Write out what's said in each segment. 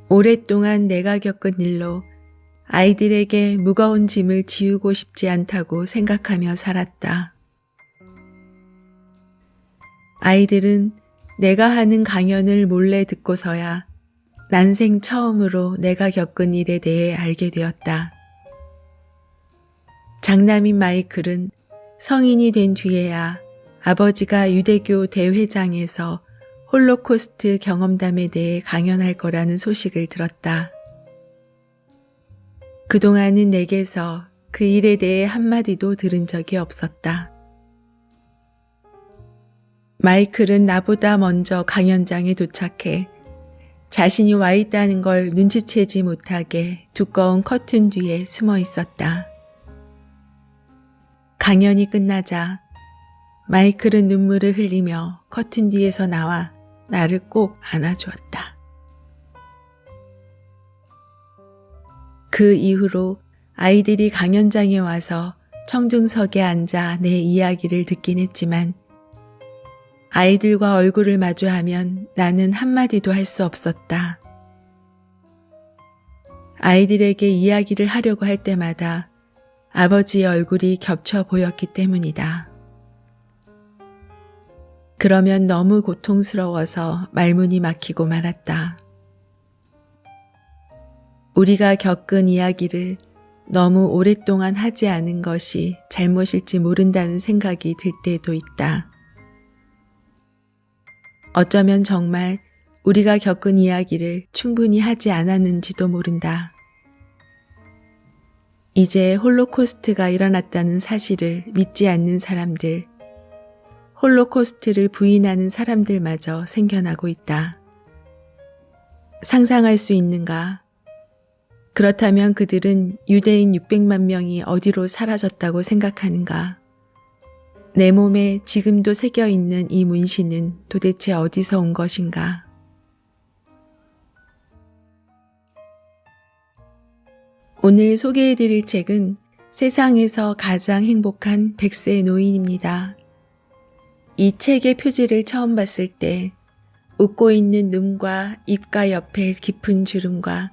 오랫동안 내가 겪은 일로 아이들에게 무거운 짐을 지우고 싶지 않다고 생각하며 살았다. 아이들은 내가 하는 강연을 몰래 듣고서야 난생 처음으로 내가 겪은 일에 대해 알게 되었다. 장남인 마이클은 성인이 된 뒤에야 아버지가 유대교 대회장에서 홀로코스트 경험담에 대해 강연할 거라는 소식을 들었다. 그동안은 내게서 그 일에 대해 한마디도 들은 적이 없었다. 마이클은 나보다 먼저 강연장에 도착해 자신이 와 있다는 걸 눈치채지 못하게 두꺼운 커튼 뒤에 숨어 있었다. 강연이 끝나자 마이클은 눈물을 흘리며 커튼 뒤에서 나와 나를 꼭 안아주었다. 그 이후로 아이들이 강연장에 와서 청중석에 앉아 내 이야기를 듣긴 했지만 아이들과 얼굴을 마주하면 나는 한마디도 할 수 없었다. 아이들에게 이야기를 하려고 할 때마다 아버지의 얼굴이 겹쳐 보였기 때문이다. 그러면 너무 고통스러워서 말문이 막히고 말았다. 우리가 겪은 이야기를 너무 오랫동안 하지 않은 것이 잘못일지 모른다는 생각이 들 때도 있다. 어쩌면 정말 우리가 겪은 이야기를 충분히 하지 않았는지도 모른다. 이제 홀로코스트가 일어났다는 사실을 믿지 않는 사람들, 홀로코스트를 부인하는 사람들마저 생겨나고 있다. 상상할 수 있는가? 그렇다면 그들은 유대인 600만 명이 어디로 사라졌다고 생각하는가? 내 몸에 지금도 새겨 있는 이 문신은 도대체 어디서 온 것인가? 오늘 소개해드릴 책은 세상에서 가장 행복한 100세 노인입니다. 이 책의 표지를 처음 봤을 때 웃고 있는 눈과 입가 옆에 깊은 주름과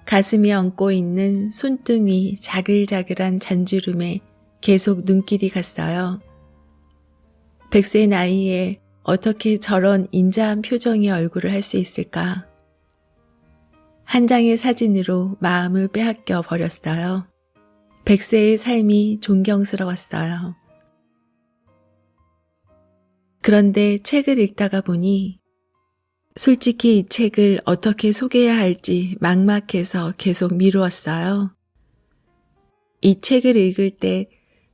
가슴에 얹고 있는 손등이 자글자글한 잔주름에 계속 눈길이 갔어요. 100세 나이에 어떻게 저런 인자한 표정의 얼굴을 할 수 있을까? 한 장의 사진으로 마음을 빼앗겨 버렸어요. 100세의 삶이 존경스러웠어요. 그런데 책을 읽다가 보니 솔직히 이 책을 어떻게 소개해야 할지 막막해서 계속 미루었어요. 이 책을 읽을 때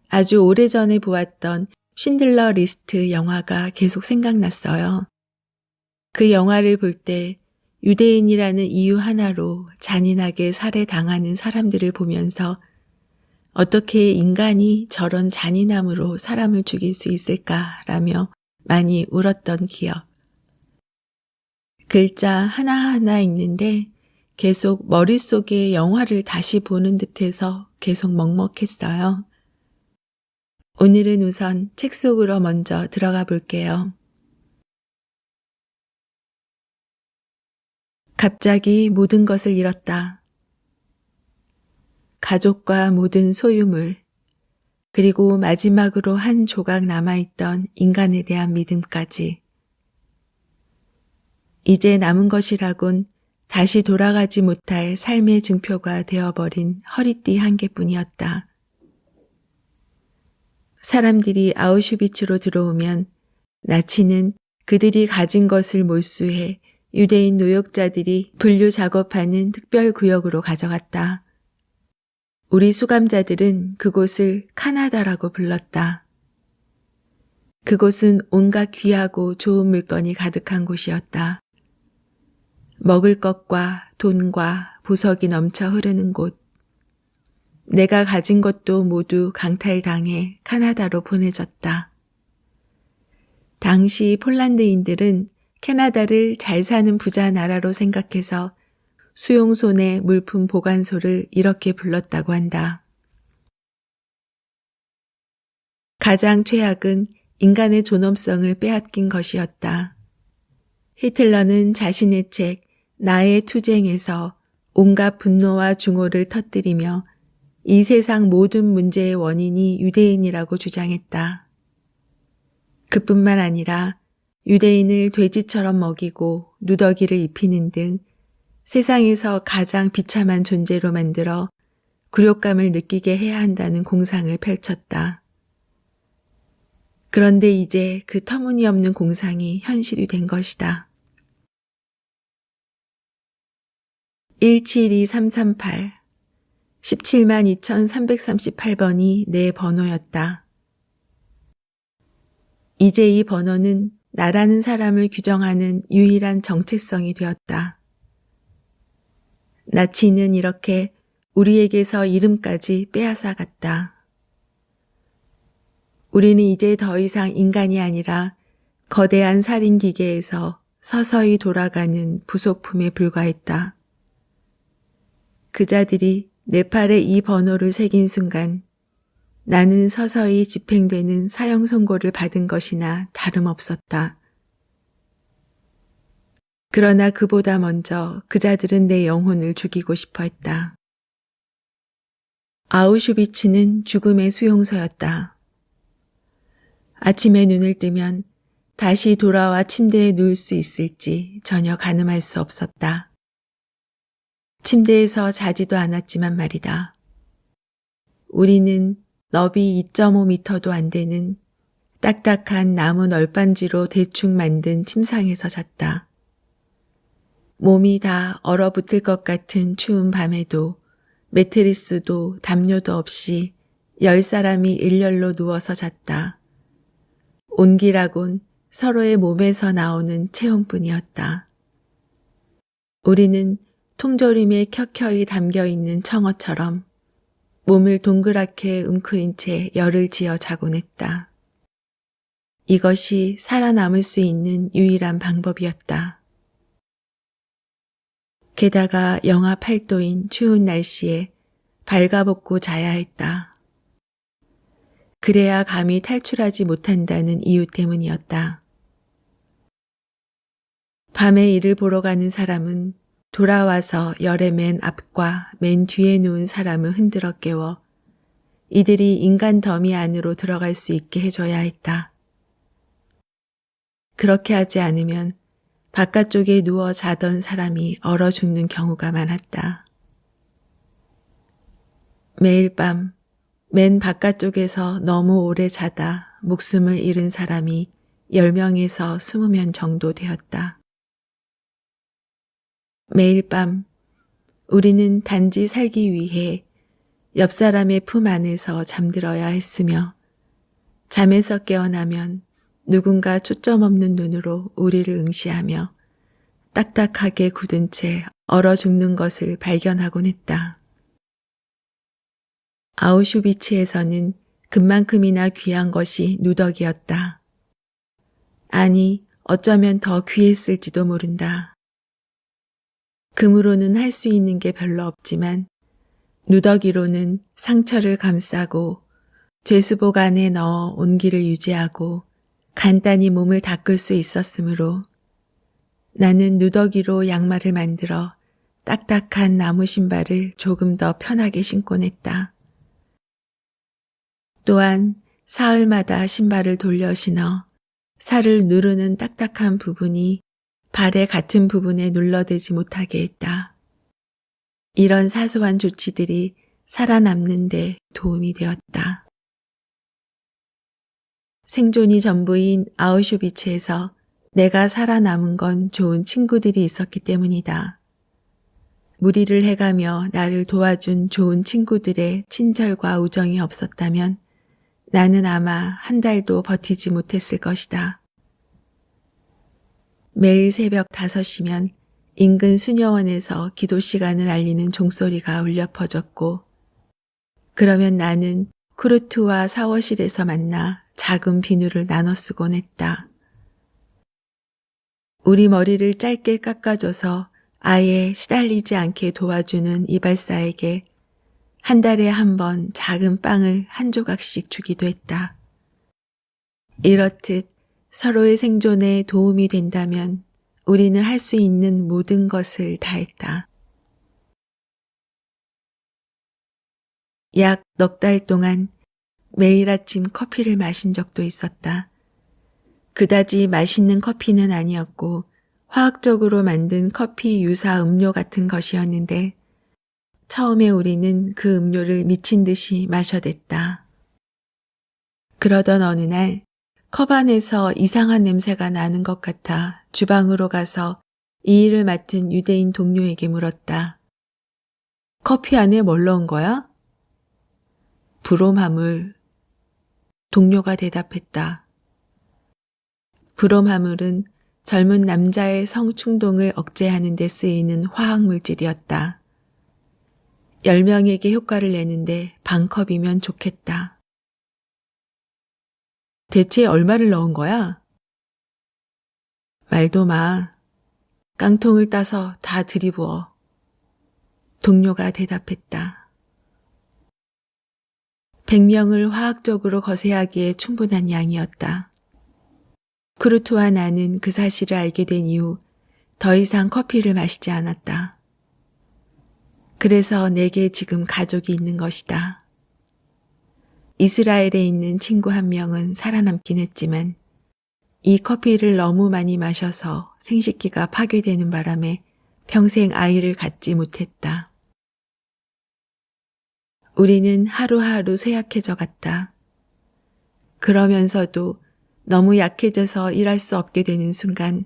아주 오래전에 보았던 쉰들러 리스트 영화가 계속 생각났어요. 그 영화를 볼 때 유대인이라는 이유 하나로 잔인하게 살해당하는 사람들을 보면서 어떻게 인간이 저런 잔인함으로 사람을 죽일 수 있을까라며 많이 울었던 기억. 글자 하나하나 읽는데 계속 머릿속에 영화를 다시 보는 듯해서 계속 먹먹했어요. 오늘은 우선 책 속으로 먼저 들어가 볼게요. 갑자기 모든 것을 잃었다. 가족과 모든 소유물, 그리고 마지막으로 한 조각 남아있던 인간에 대한 믿음까지. 이제 남은 것이라곤 다시 돌아가지 못할 삶의 증표가 되어버린 허리띠 한 개뿐이었다. 사람들이 아우슈비츠로 들어오면 나치는 그들이 가진 것을 몰수해 유대인 노역자들이 분류 작업하는 특별 구역으로 가져갔다. 우리 수감자들은 그곳을 카나다라고 불렀다. 그곳은 온갖 귀하고 좋은 물건이 가득한 곳이었다. 먹을 것과 돈과 보석이 넘쳐 흐르는 곳. 내가 가진 것도 모두 강탈당해 카나다로 보내졌다. 당시 폴란드인들은 캐나다를 잘 사는 부자 나라로 생각해서 수용소내 물품 보관소를 이렇게 불렀다고 한다. 가장 최악은 인간의 존엄성을 빼앗긴 것이었다. 히틀러는 자신의 책 나의 투쟁에서 온갖 분노와 증오를 터뜨리며 이 세상 모든 문제의 원인이 유대인이라고 주장했다. 그뿐만 아니라 유대인을 돼지처럼 먹이고 누더기를 입히는 등 세상에서 가장 비참한 존재로 만들어 굴욕감을 느끼게 해야 한다는 공상을 펼쳤다. 그런데 이제 그 터무니없는 공상이 현실이 된 것이다. 172338 172,338번이 내 번호였다. 이제 이 번호는 나라는 사람을 규정하는 유일한 정체성이 되었다. 나치는 이렇게 우리에게서 이름까지 빼앗아갔다. 우리는 이제 더 이상 인간이 아니라 거대한 살인 기계에서 서서히 돌아가는 부속품에 불과했다. 그자들이 내 팔에 이 번호를 새긴 순간 나는 서서히 집행되는 사형 선고를 받은 것이나 다름없었다. 그러나 그보다 먼저 그자들은 내 영혼을 죽이고 싶어 했다. 아우슈비츠는 죽음의 수용소였다. 아침에 눈을 뜨면 다시 돌아와 침대에 누울 수 있을지 전혀 가늠할 수 없었다. 침대에서 자지도 않았지만 말이다. 우리는 너비 2.5m도 안 되는 딱딱한 나무 널빤지로 대충 만든 침상에서 잤다. 몸이 다 얼어붙을 것 같은 추운 밤에도 매트리스도 담요도 없이 10사람이 일렬로 누워서 잤다. 온기라곤 서로의 몸에서 나오는 체온뿐이었다. 우리는 통조림에 켜켜이 담겨있는 청어처럼 몸을 동그랗게 웅크린 채 열을 지어 자곤 했다. 이것이 살아남을 수 있는 유일한 방법이었다. 게다가 영하 8도인 추운 날씨에 발가벗고 자야 했다. 그래야 감히 탈출하지 못한다는 이유 때문이었다. 밤에 일을 보러 가는 사람은 돌아와서 열의 맨 앞과 맨 뒤에 누운 사람을 흔들어 깨워 이들이 인간 더미 안으로 들어갈 수 있게 해줘야 했다. 그렇게 하지 않으면 바깥쪽에 누워 자던 사람이 얼어 죽는 경우가 많았다. 매일 밤 맨 바깥쪽에서 너무 오래 자다 목숨을 잃은 사람이 10명에서 20명 정도 되었다. 매일 밤 우리는 단지 살기 위해 옆 사람의 품 안에서 잠들어야 했으며 잠에서 깨어나면 누군가 초점 없는 눈으로 우리를 응시하며 딱딱하게 굳은 채 얼어 죽는 것을 발견하곤 했다. 아우슈비츠에서는 그만큼이나 귀한 것이 누더기였다. 아니, 어쩌면 더 귀했을지도 모른다. 금으로는 할 수 있는 게 별로 없지만 누더기로는 상처를 감싸고 죄수복 안에 넣어 온기를 유지하고 간단히 몸을 닦을 수 있었으므로 나는 누더기로 양말을 만들어 딱딱한 나무 신발을 조금 더 편하게 신곤 했다. 또한 사흘마다 신발을 돌려 신어 살을 누르는 딱딱한 부분이 발의 같은 부분에 눌러대지 못하게 했다. 이런 사소한 조치들이 살아남는 데 도움이 되었다. 생존이 전부인 아우슈비츠에서 내가 살아남은 건 좋은 친구들이 있었기 때문이다. 무리를 해가며 나를 도와준 좋은 친구들의 친절과 우정이 없었다면 나는 아마 한 달도 버티지 못했을 것이다. 매일 새벽 5시면 인근 수녀원에서 기도 시간을 알리는 종소리가 울려 퍼졌고 그러면 나는 쿠르트와 샤워실에서 만나 작은 비누를 나눠 쓰곤 했다. 우리 머리를 짧게 깎아줘서 아예 시달리지 않게 도와주는 이발사에게 한 달에 한 번 작은 빵을 한 조각씩 주기도 했다. 이렇듯 서로의 생존에 도움이 된다면 우리는 할 수 있는 모든 것을 다했다. 약 넉 달 동안 매일 아침 커피를 마신 적도 있었다. 그다지 맛있는 커피는 아니었고 화학적으로 만든 커피 유사 음료 같은 것이었는데 처음에 우리는 그 음료를 미친 듯이 마셔댔다. 그러던 어느 날 컵 안에서 이상한 냄새가 나는 것 같아 주방으로 가서 이 일을 맡은 유대인 동료에게 물었다. 커피 안에 뭘 넣은 거야? 브롬화물. 동료가 대답했다. 브롬화물은 젊은 남자의 성충동을 억제하는 데 쓰이는 화학물질이었다. 10명에게 효과를 내는데 반 컵이면 좋겠다. 대체 얼마를 넣은 거야? 말도 마. 깡통을 따서 다 들이부어. 동료가 대답했다. 100명을 화학적으로 거세하기에 충분한 양이었다. 크루트와 나는 그 사실을 알게 된 이후 더 이상 커피를 마시지 않았다. 그래서 내게 지금 가족이 있는 것이다. 이스라엘에 있는 친구 한 명은 살아남긴 했지만 이 커피를 너무 많이 마셔서 생식기가 파괴되는 바람에 평생 아이를 갖지 못했다. 우리는 하루하루 쇠약해져 갔다. 그러면서도 너무 약해져서 일할 수 없게 되는 순간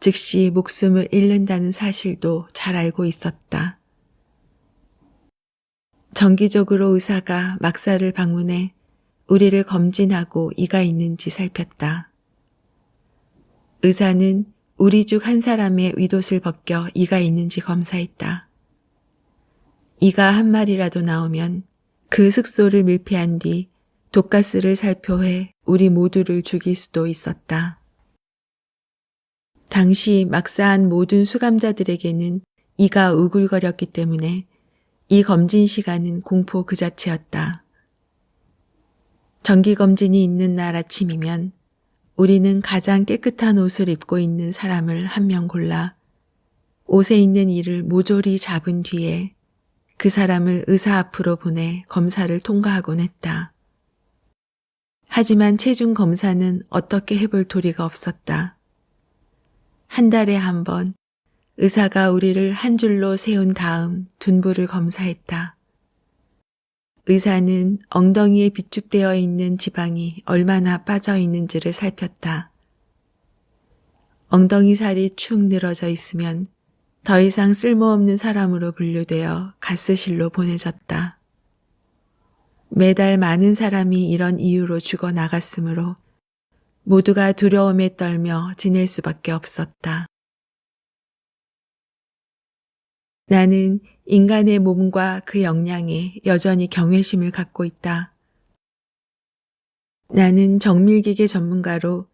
즉시 목숨을 잃는다는 사실도 잘 알고 있었다. 정기적으로 의사가 막사를 방문해 우리를 검진하고 이가 있는지 살폈다. 의사는 우리 중 한 사람의 위옷을 벗겨 이가 있는지 검사했다. 이가 한 마리라도 나오면 그 숙소를 밀폐한 뒤 독가스를 살포해 우리 모두를 죽일 수도 있었다. 당시 막사한 모든 수감자들에게는 이가 우글거렸기 때문에 이 검진 시간은 공포 그 자체였다. 정기검진이 있는 날 아침이면 우리는 가장 깨끗한 옷을 입고 있는 사람을 한 명 골라 옷에 있는 이를 모조리 잡은 뒤에 그 사람을 의사 앞으로 보내 검사를 통과하곤 했다. 하지만 체중 검사는 어떻게 해볼 도리가 없었다. 한 달에 한 번 의사가 우리를 한 줄로 세운 다음 둔부를 검사했다. 의사는 엉덩이에 비축되어 있는 지방이 얼마나 빠져 있는지를 살폈다. 엉덩이 살이 축 늘어져 있으면 더 이상 쓸모없는 사람으로 분류되어 가스실로 보내졌다. 매달 많은 사람이 이런 이유로 죽어 나갔으므로 모두가 두려움에 떨며 지낼 수밖에 없었다. 나는 인간의 몸과 그 역량에 여전히 경외심을 갖고 있다. 나는 정밀기계 전문가로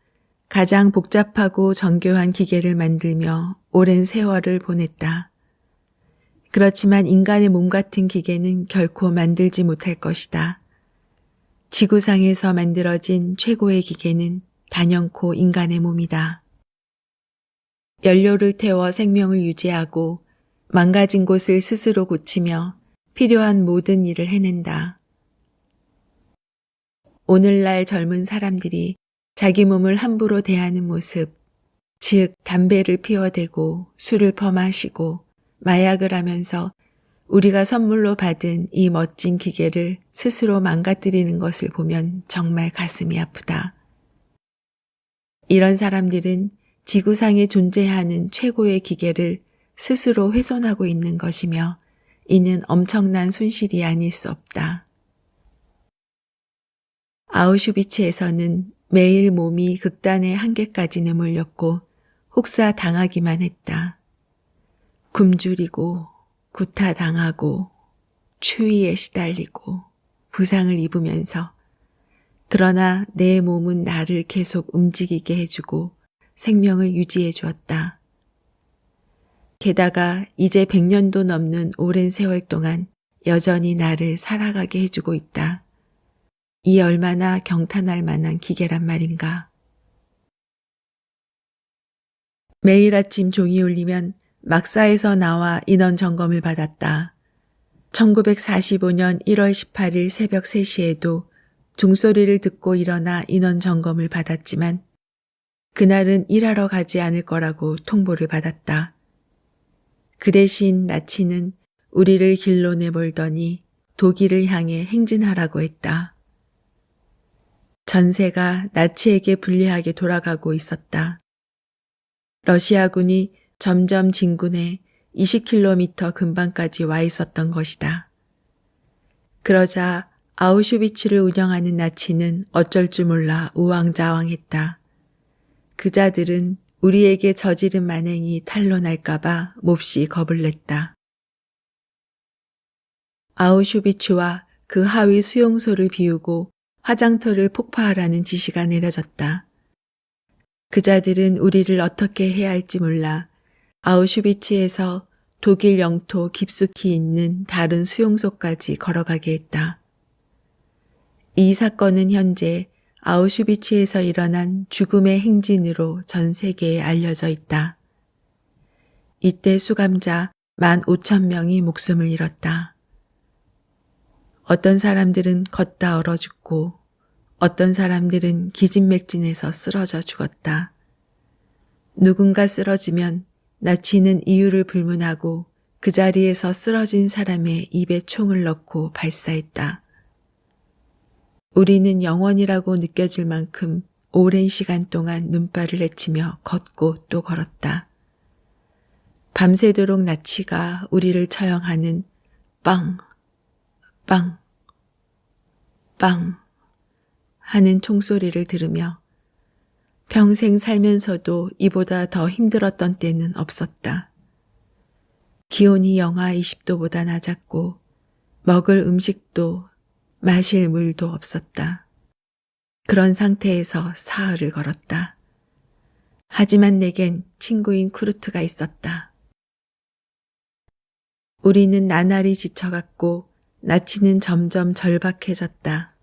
가장 복잡하고 정교한 기계를 만들며 오랜 세월을 보냈다. 그렇지만 인간의 몸 같은 기계는 결코 만들지 못할 것이다. 지구상에서 만들어진 최고의 기계는 단연코 인간의 몸이다. 연료를 태워 생명을 유지하고 망가진 곳을 스스로 고치며 필요한 모든 일을 해낸다. 오늘날 젊은 사람들이 자기 몸을 함부로 대하는 모습, 즉 담배를 피워대고 술을 퍼마시고 마약을 하면서 우리가 선물로 받은 이 멋진 기계를 스스로 망가뜨리는 것을 보면 정말 가슴이 아프다. 이런 사람들은 지구상에 존재하는 최고의 기계를 스스로 훼손하고 있는 것이며 이는 엄청난 손실이 아닐 수 없다. 아우슈비츠에서는 매일 몸이 극단의 한계까지 내몰렸고 혹사 당하기만 했다. 굶주리고 구타당하고 추위에 시달리고 부상을 입으면서 그러나 내 몸은 나를 계속 움직이게 해주고 생명을 유지해 주었다. 게다가 이제 100년도 넘는 오랜 세월 동안 여전히 나를 살아가게 해주고 있다. 이 얼마나 경탄할 만한 기계란 말인가. 매일 아침 종이 울리면 막사에서 나와 인원 점검을 받았다. 1945년 1월 18일 새벽 3시에도 종소리를 듣고 일어나 인원 점검을 받았지만 그날은 일하러 가지 않을 거라고 통보를 받았다. 그 대신 나치는 우리를 길로 내몰더니 독일을 향해 행진하라고 했다. 전세가 나치에게 불리하게 돌아가고 있었다. 러시아군이 점점 진군해 20km 근방까지 와 있었던 것이다. 그러자 아우슈비츠를 운영하는 나치는 어쩔 줄 몰라 우왕좌왕했다. 그자들은 우리에게 저지른 만행이 탄로날까봐 몹시 겁을 냈다. 아우슈비츠와 그 하위 수용소를 비우고 화장터를 폭파하라는 지시가 내려졌다. 그자들은 우리를 어떻게 해야 할지 몰라 아우슈비츠에서 독일 영토 깊숙이 있는 다른 수용소까지 걸어가게 했다. 이 사건은 현재 아우슈비츠에서 일어난 죽음의 행진으로 전 세계에 알려져 있다. 이때 수감자 15,000명이 목숨을 잃었다. 어떤 사람들은 걷다 얼어 죽고 어떤 사람들은 기진맥진해서 쓰러져 죽었다. 누군가 쓰러지면 나치는 이유를 불문하고 그 자리에서 쓰러진 사람의 입에 총을 넣고 발사했다. 우리는 영원이라고 느껴질 만큼 오랜 시간 동안 눈발을 헤치며 걷고 또 걸었다. 밤새도록 나치가 우리를 처형하는 빵, 빵, 빵 하는 총소리를 들으며 평생 살면서도 이보다 더 힘들었던 때는 없었다. 기온이 영하 20도보다 낮았고 먹을 음식도 마실 물도 없었다. 그런 상태에서 사흘을 걸었다. 하지만 내겐 친구인 쿠르트가 있었다. 우리는 나날이 지쳐갔고 나치는 점점 절박해졌다.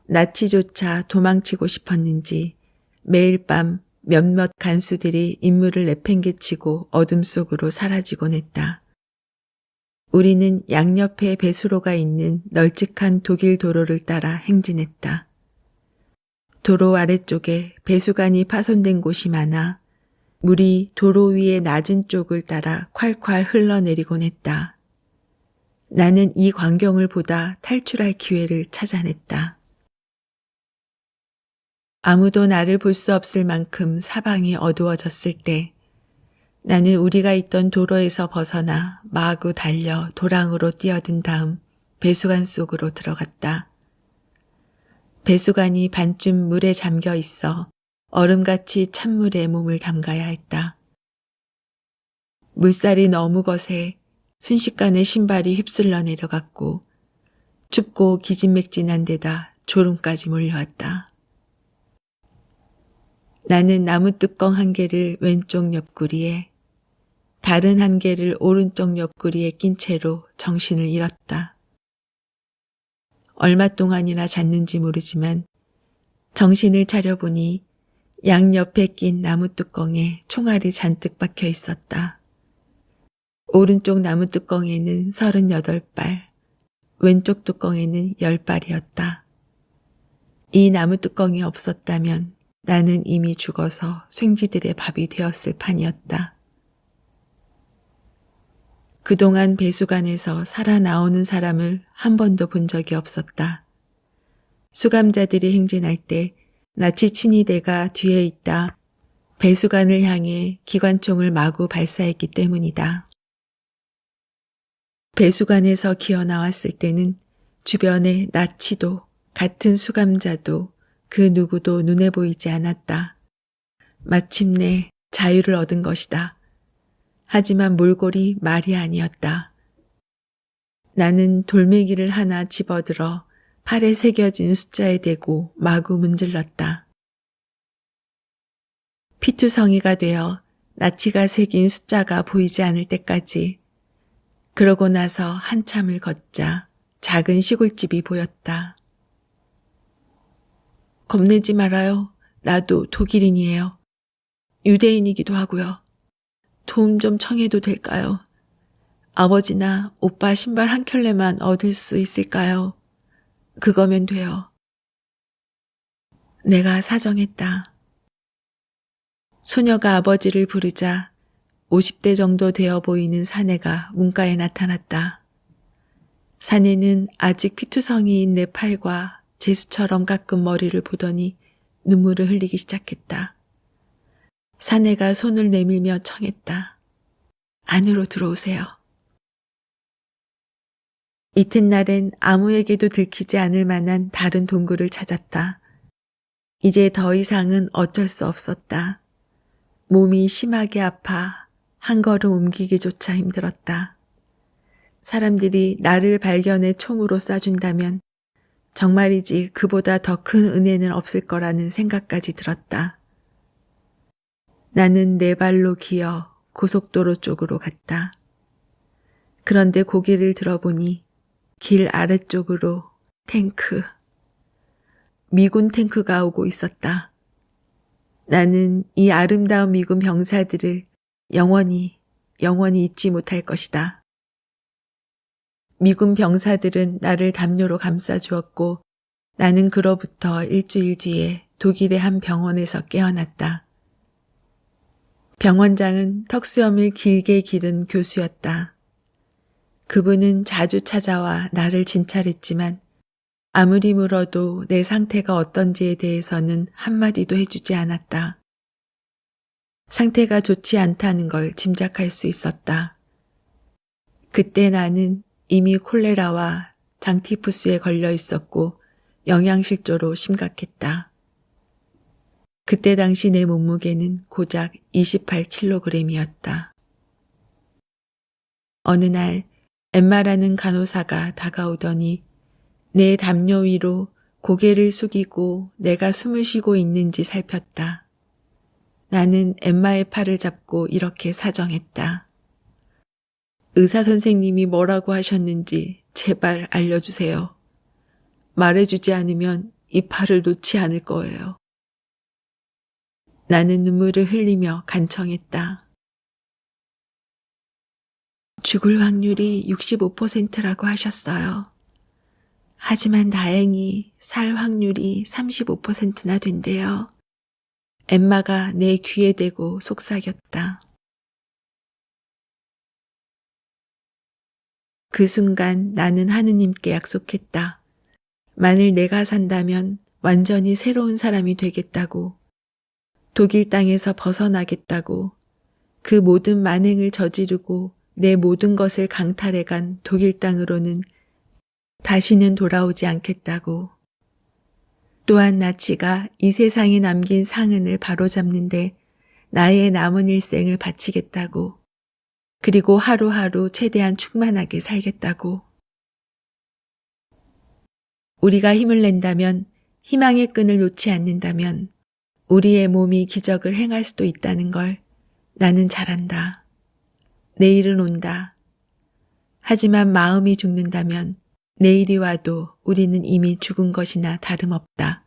나치조차 도망치고 싶었는지 매일 밤 몇몇 간수들이 인물을 내팽개치고 어둠 속으로 사라지곤 했다. 우리는 양옆에 배수로가 있는 널찍한 독일 도로를 따라 행진했다. 도로 아래쪽에 배수관이 파손된 곳이 많아 물이 도로 위의 낮은 쪽을 따라 콸콸 흘러내리곤 했다. 나는 이 광경을 보다 탈출할 기회를 찾아냈다. 아무도 나를 볼 수 없을 만큼 사방이 어두워졌을 때 나는 우리가 있던 도로에서 벗어나 마구 달려 도랑으로 뛰어든 다음 배수관 속으로 들어갔다. 배수관이 반쯤 물에 잠겨 있어 얼음같이 찬물에 몸을 담가야 했다. 물살이 너무 거세 순식간에 신발이 휩쓸려 내려갔고 춥고 기진맥진한 데다 졸음까지 몰려왔다. 나는 나무 뚜껑 한 개를 왼쪽 옆구리에 다른 한 개를 오른쪽 옆구리에 낀 채로 정신을 잃었다. 얼마 동안이나 잤는지 모르지만 정신을 차려보니 양옆에 낀 나무 뚜껑에 총알이 잔뜩 박혀 있었다. 오른쪽 나무 뚜껑에는 38발, 왼쪽 뚜껑에는 10발이었다. 이 나무 뚜껑이 없었다면 나는 이미 죽어서 쇳지들의 밥이 되었을 판이었다. 그동안 배수관에서 살아나오는 사람을 한 번도 본 적이 없었다. 수감자들이 행진할 때 나치 친위대가 뒤에 있다 배수관을 향해 기관총을 마구 발사했기 때문이다. 배수관에서 기어나왔을 때는 주변에 나치도 같은 수감자도 그 누구도 눈에 보이지 않았다. 마침내 자유를 얻은 것이다. 하지만 몰골이 말이 아니었다. 나는 돌멩이를 하나 집어들어 팔에 새겨진 숫자에 대고 마구 문질렀다. 피투성이가 되어 나치가 새긴 숫자가 보이지 않을 때까지. 그러고 나서 한참을 걷자 작은 시골집이 보였다. 겁내지 말아요. 나도 독일인이에요. 유대인이기도 하고요. 도움 좀 청해도 될까요? 아버지나 오빠 신발 한 켤레만 얻을 수 있을까요? 그거면 돼요. 내가 사정했다. 소녀가 아버지를 부르자 50대 정도 되어 보이는 사내가 문가에 나타났다. 사내는 아직 피투성이인 내 팔과 제수처럼 깎은 머리를 보더니 눈물을 흘리기 시작했다. 사내가 손을 내밀며 청했다. 안으로 들어오세요. 이튿날엔 아무에게도 들키지 않을 만한 다른 동굴을 찾았다. 이제 더 이상은 어쩔 수 없었다. 몸이 심하게 아파 한 걸음 옮기기조차 힘들었다. 사람들이 나를 발견해 총으로 쏴준다면 정말이지 그보다 더 큰 은혜는 없을 거라는 생각까지 들었다. 나는 네 발로 기어 고속도로 쪽으로 갔다. 그런데 고개를 들어보니 길 아래쪽으로 미군 탱크가 오고 있었다. 나는 이 아름다운 미군 병사들을 영원히 잊지 못할 것이다. 미군 병사들은 나를 담요로 감싸주었고 나는 그로부터 일주일 뒤에 독일의 한 병원에서 깨어났다. 병원장은 턱수염을 길게 기른 교수였다. 그분은 자주 찾아와 나를 진찰했지만 아무리 물어도 내 상태가 어떤지에 대해서는 한마디도 해주지 않았다. 상태가 좋지 않다는 걸 짐작할 수 있었다. 그때 나는 이미 콜레라와 장티푸스에 걸려 있었고 영양실조로 심각했다. 그때 당시 내 몸무게는 고작 28kg이었다. 어느 날 엠마라는 간호사가 다가오더니 내 담요 위로 고개를 숙이고 내가 숨을 쉬고 있는지 살폈다. 나는 엠마의 팔을 잡고 이렇게 사정했다. 의사 선생님이 뭐라고 하셨는지 제발 알려주세요. 말해주지 않으면 이 팔을 놓지 않을 거예요. 나는 눈물을 흘리며 간청했다. 죽을 확률이 65%라고 하셨어요. 하지만 다행히 살 확률이 35%나 된대요. 엠마가 내 귀에 대고 속삭였다. 그 순간 나는 하느님께 약속했다. 만일 내가 산다면 완전히 새로운 사람이 되겠다고, 독일 땅에서 벗어나겠다고, 그 모든 만행을 저지르고 내 모든 것을 강탈해간 독일 땅으로는 다시는 돌아오지 않겠다고. 또한 나치가 이 세상에 남긴 상흔을 바로잡는데 나의 남은 일생을 바치겠다고. 그리고 하루하루 최대한 충만하게 살겠다고. 우리가 힘을 낸다면, 희망의 끈을 놓지 않는다면 우리의 몸이 기적을 행할 수도 있다는 걸 나는 잘 안다. 내일은 온다. 하지만 마음이 죽는다면 내일이 와도 우리는 이미 죽은 것이나 다름없다.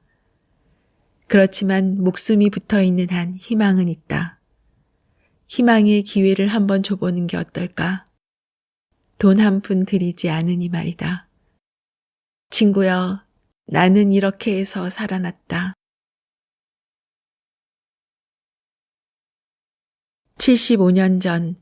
그렇지만 목숨이 붙어있는 한 희망은 있다. 희망의 기회를 한번 줘보는 게 어떨까? 돈 한 푼 들이지 않으니 말이다. 친구여, 나는 이렇게 해서 살아났다. 75년 전,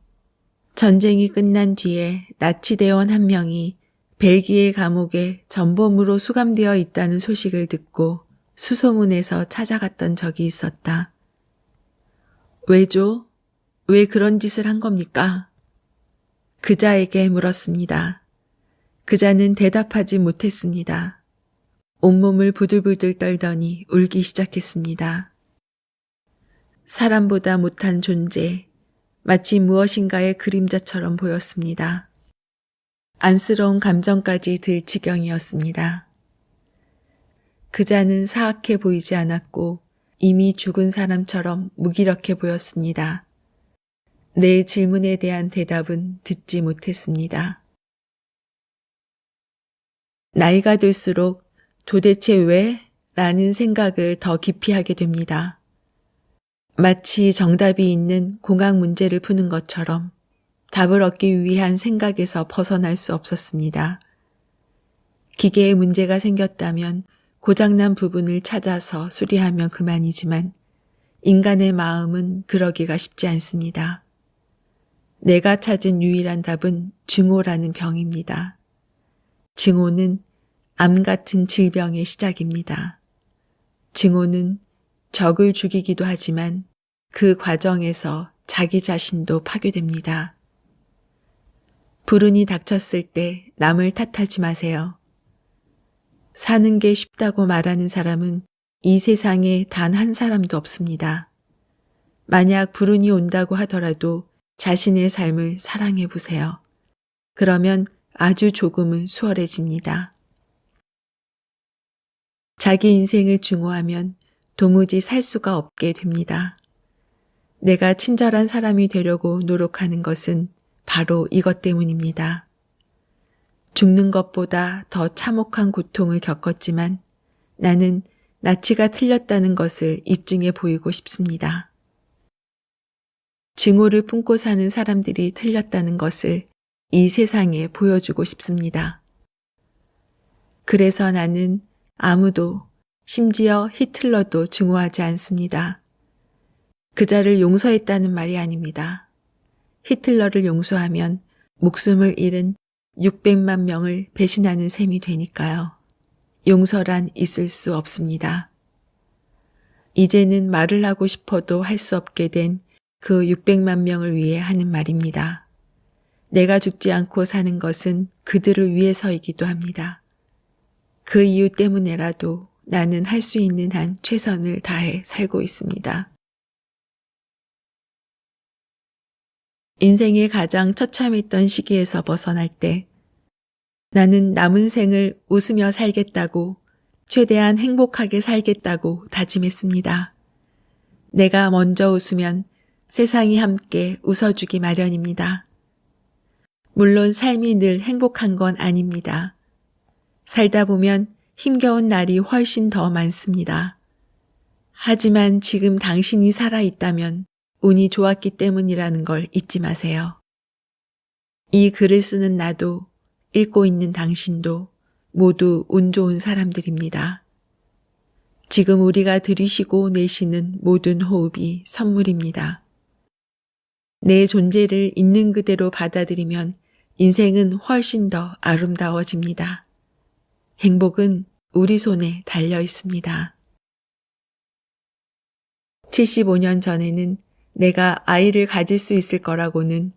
전쟁이 끝난 뒤에 나치 대원 한 명이 벨기에 감옥에 전범으로 수감되어 있다는 소식을 듣고 수소문해서 찾아갔던 적이 있었다. 왜죠? 왜 그런 짓을 한 겁니까? 그자에게 물었습니다. 그자는 대답하지 못했습니다. 온몸을 부들부들 떨더니 울기 시작했습니다. 사람보다 못한 존재, 마치 무엇인가의 그림자처럼 보였습니다. 안쓰러운 감정까지 들 지경이었습니다. 그자는 사악해 보이지 않았고 이미 죽은 사람처럼 무기력해 보였습니다. 내 질문에 대한 대답은 듣지 못했습니다. 나이가 들수록 도대체 왜? 라는 생각을 더 깊이 하게 됩니다. 마치 정답이 있는 공학 문제를 푸는 것처럼 답을 얻기 위한 생각에서 벗어날 수 없었습니다. 기계에 문제가 생겼다면 고장난 부분을 찾아서 수리하면 그만이지만 인간의 마음은 그러기가 쉽지 않습니다. 내가 찾은 유일한 답은 증오라는 병입니다. 증오는 암 같은 질병의 시작입니다. 증오는 적을 죽이기도 하지만 그 과정에서 자기 자신도 파괴됩니다. 불운이 닥쳤을 때 남을 탓하지 마세요. 사는 게 쉽다고 말하는 사람은 이 세상에 단 한 사람도 없습니다. 만약 불운이 온다고 하더라도 자신의 삶을 사랑해 보세요. 그러면 아주 조금은 수월해집니다. 자기 인생을 증오하면 도무지 살 수가 없게 됩니다. 내가 친절한 사람이 되려고 노력하는 것은 바로 이것 때문입니다. 죽는 것보다 더 참혹한 고통을 겪었지만 나는 나치가 틀렸다는 것을 입증해 보이고 싶습니다. 증오를 품고 사는 사람들이 틀렸다는 것을 이 세상에 보여주고 싶습니다. 그래서 나는 아무도, 심지어 히틀러도 증오하지 않습니다. 그자를 용서했다는 말이 아닙니다. 히틀러를 용서하면 목숨을 잃은 600만 명을 배신하는 셈이 되니까요. 용서란 있을 수 없습니다. 이제는 말을 하고 싶어도 할 수 없게 된 그 600만 명을 위해 하는 말입니다. 내가 죽지 않고 사는 것은 그들을 위해서이기도 합니다. 그 이유 때문에라도 나는 할 수 있는 한 최선을 다해 살고 있습니다. 인생의 가장 처참했던 시기에서 벗어날 때 나는 남은 생을 웃으며 살겠다고, 최대한 행복하게 살겠다고 다짐했습니다. 내가 먼저 웃으면 세상이 함께 웃어주기 마련입니다. 물론 삶이 늘 행복한 건 아닙니다. 살다 보면 힘겨운 날이 훨씬 더 많습니다. 하지만 지금 당신이 살아있다면 운이 좋았기 때문이라는 걸 잊지 마세요. 이 글을 쓰는 나도, 읽고 있는 당신도 모두 운 좋은 사람들입니다. 지금 우리가 들이쉬고 내쉬는 모든 호흡이 선물입니다. 내 존재를 있는 그대로 받아들이면 인생은 훨씬 더 아름다워집니다. 행복은 우리 손에 달려 있습니다. 75년 전에는 내가 아이를 가질 수 있을 거라고는,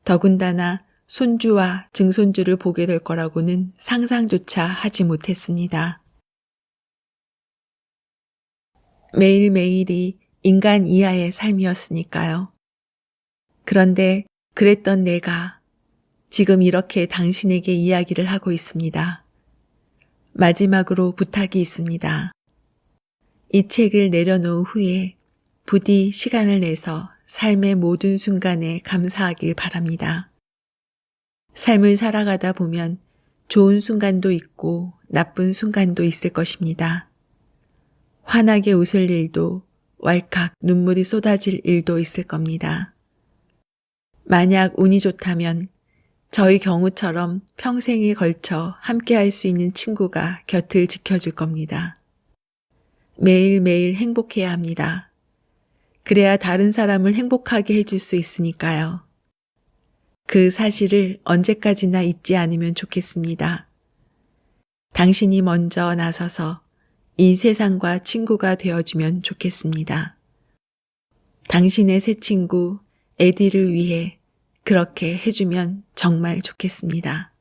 더군다나 손주와 증손주를 보게 될 거라고는 상상조차 하지 못했습니다. 매일매일이 인간 이하의 삶이었으니까요. 그런데 그랬던 내가 지금 이렇게 당신에게 이야기를 하고 있습니다. 마지막으로 부탁이 있습니다. 이 책을 내려놓은 후에 부디 시간을 내서 삶의 모든 순간에 감사하길 바랍니다. 삶을 살아가다 보면 좋은 순간도 있고 나쁜 순간도 있을 것입니다. 환하게 웃을 일도 왈칵 눈물이 쏟아질 일도 있을 겁니다. 만약 운이 좋다면 저희 경우처럼 평생에 걸쳐 함께 할 수 있는 친구가 곁을 지켜줄 겁니다. 매일매일 행복해야 합니다. 그래야 다른 사람을 행복하게 해줄 수 있으니까요. 그 사실을 언제까지나 잊지 않으면 좋겠습니다. 당신이 먼저 나서서 이 세상과 친구가 되어주면 좋겠습니다. 당신의 새 친구 에디를 위해 그렇게 해주면 정말 좋겠습니다.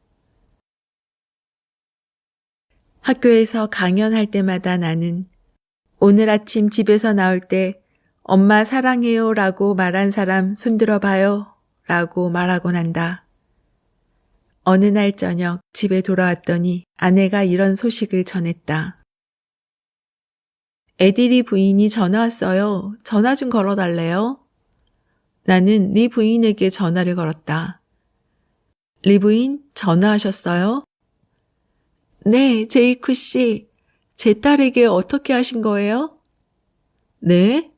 학교에서 강연할 때마다 나는 오늘 아침 집에서 나올 때 엄마 사랑해요 라고 말한 사람 손들어 봐요 라고 말하곤 한다. 어느 날 저녁 집에 돌아왔더니 아내가 이런 소식을 전했다. 에디리 부인이 전화 왔어요. 전화 좀 걸어달래요. 나는 리 부인에게 전화를 걸었다. 리 부인 전화하셨어요? 네, 제이크 씨. 제 딸에게 어떻게 하신 거예요? 네?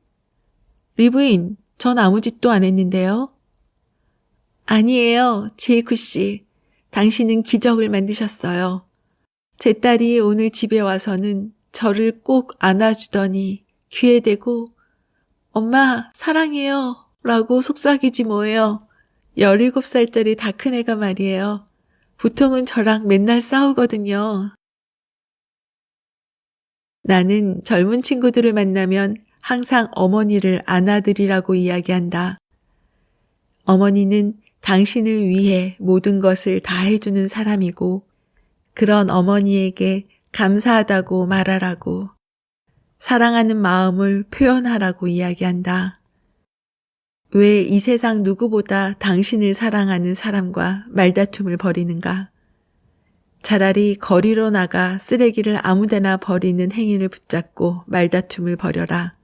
리브인, 전 아무 짓도 안 했는데요. 아니에요, 제이크 씨. 당신은 기적을 만드셨어요. 제 딸이 오늘 집에 와서는 저를 꼭 안아주더니 귀에 대고 엄마 사랑해요 라고 속삭이지 뭐예요. 17살짜리 다 큰 애가 말이에요. 보통은 저랑 맨날 싸우거든요. 나는 젊은 친구들을 만나면 항상 어머니를 안아드리라고 이야기한다. 어머니는 당신을 위해 모든 것을 다 해주는 사람이고 그런 어머니에게 감사하다고 말하라고 사랑하는 마음을 표현하라고 이야기한다. 왜 이 세상 누구보다 당신을 사랑하는 사람과 말다툼을 벌이는가? 차라리 거리로 나가 쓰레기를 아무데나 버리는 행위를 붙잡고 말다툼을 벌여라.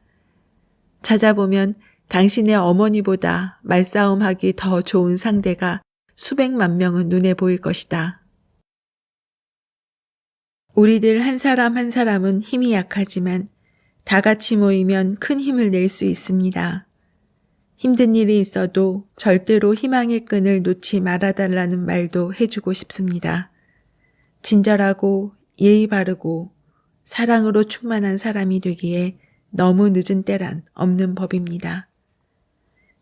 찾아보면 당신의 어머니보다 말싸움하기 더 좋은 상대가 수백만 명은 눈에 보일 것이다. 우리들 한 사람 한 사람은 힘이 약하지만 다 같이 모이면 큰 힘을 낼 수 있습니다. 힘든 일이 있어도 절대로 희망의 끈을 놓지 말아달라는 말도 해주고 싶습니다. 친절하고 예의 바르고 사랑으로 충만한 사람이 되기에 너무 늦은 때란 없는 법입니다.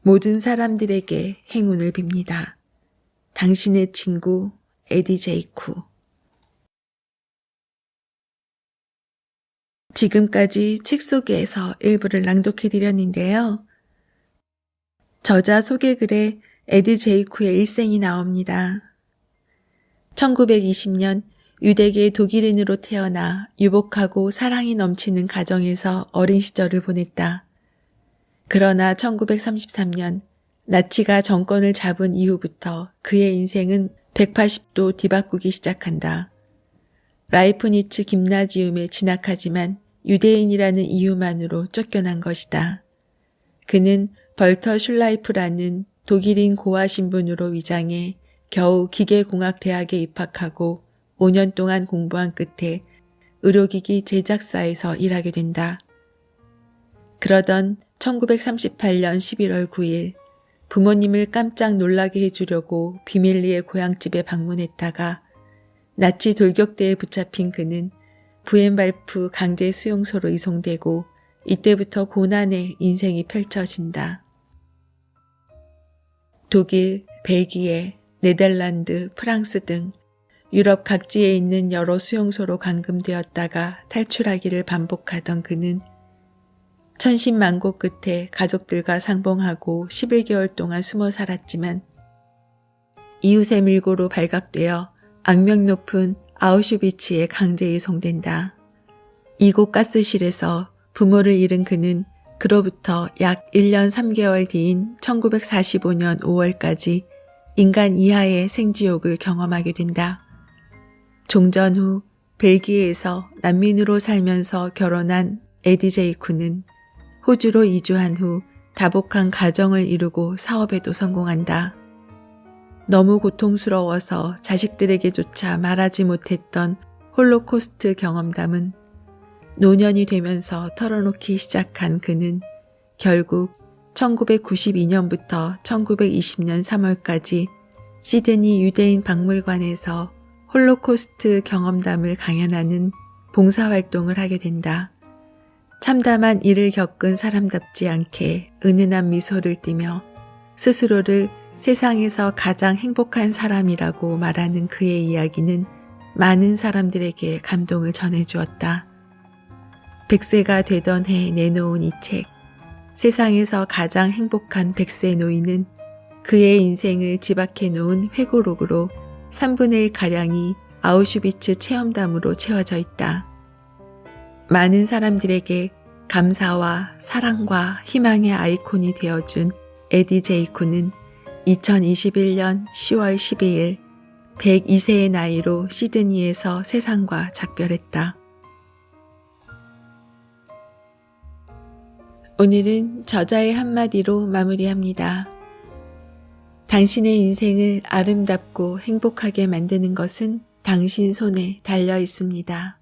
모든 사람들에게 행운을 빕니다. 당신의 친구 에디 제이쿠. 지금까지 책 소개에서 일부를 낭독해 드렸는데요. 저자 소개글에 에디 제이쿠의 일생이 나옵니다. 1920년 유대계 독일인으로 태어나 유복하고 사랑이 넘치는 가정에서 어린 시절을 보냈다. 그러나 1933년 나치가 정권을 잡은 이후부터 그의 인생은 180도 뒤바꾸기 시작한다. 라이프니츠 김나지움에 진학하지만 유대인이라는 이유만으로 쫓겨난 것이다. 그는 벌터 슐라이프라는 독일인 고아 신분으로 위장해 겨우 기계공학대학에 입학하고 5년 동안 공부한 끝에 의료기기 제작사에서 일하게 된다. 그러던 1938년 11월 9일 부모님을 깜짝 놀라게 해주려고 비밀리에 고향집에 방문했다가 나치 돌격대에 붙잡힌 그는 부엔발프 강제 수용소로 이송되고 이때부터 고난의 인생이 펼쳐진다. 독일, 벨기에, 네덜란드, 프랑스 등 유럽 각지에 있는 여러 수용소로 감금되었다가 탈출하기를 반복하던 그는 천신만고 끝에 가족들과 상봉하고 11개월 동안 숨어 살았지만 이웃의 밀고로 발각되어 악명 높은 아우슈비츠에 강제 이송된다. 이곳 가스실에서 부모를 잃은 그는 그로부터 약 1년 3개월 뒤인 1945년 5월까지 인간 이하의 생지옥을 경험하게 된다. 종전 후 벨기에에서 난민으로 살면서 결혼한 에디 제이쿠는 호주로 이주한 후 다복한 가정을 이루고 사업에도 성공한다. 너무 고통스러워서 자식들에게조차 말하지 못했던 홀로코스트 경험담은 노년이 되면서 털어놓기 시작한 그는 결국 1992년부터 1920년 3월까지 시드니 유대인 박물관에서 홀로코스트 경험담을 강연하는 봉사활동을 하게 된다. 참담한 일을 겪은 사람답지 않게 은은한 미소를 띠며 스스로를 세상에서 가장 행복한 사람이라고 말하는 그의 이야기는 많은 사람들에게 감동을 전해주었다. 100세가 되던 해 내놓은 이 책, 세상에서 가장 행복한 100세 노인은 그의 인생을 지박해 놓은 회고록으로 3분의 1가량이 아우슈비츠 체험담으로 채워져 있다. 많은 사람들에게 감사와 사랑과 희망의 아이콘이 되어준 에디 제이쿠는 2021년 10월 12일 102세의 나이로 시드니에서 세상과 작별했다. 오늘은 저자의 한마디로 마무리합니다. 당신의 인생을 아름답고 행복하게 만드는 것은 당신 손에 달려 있습니다.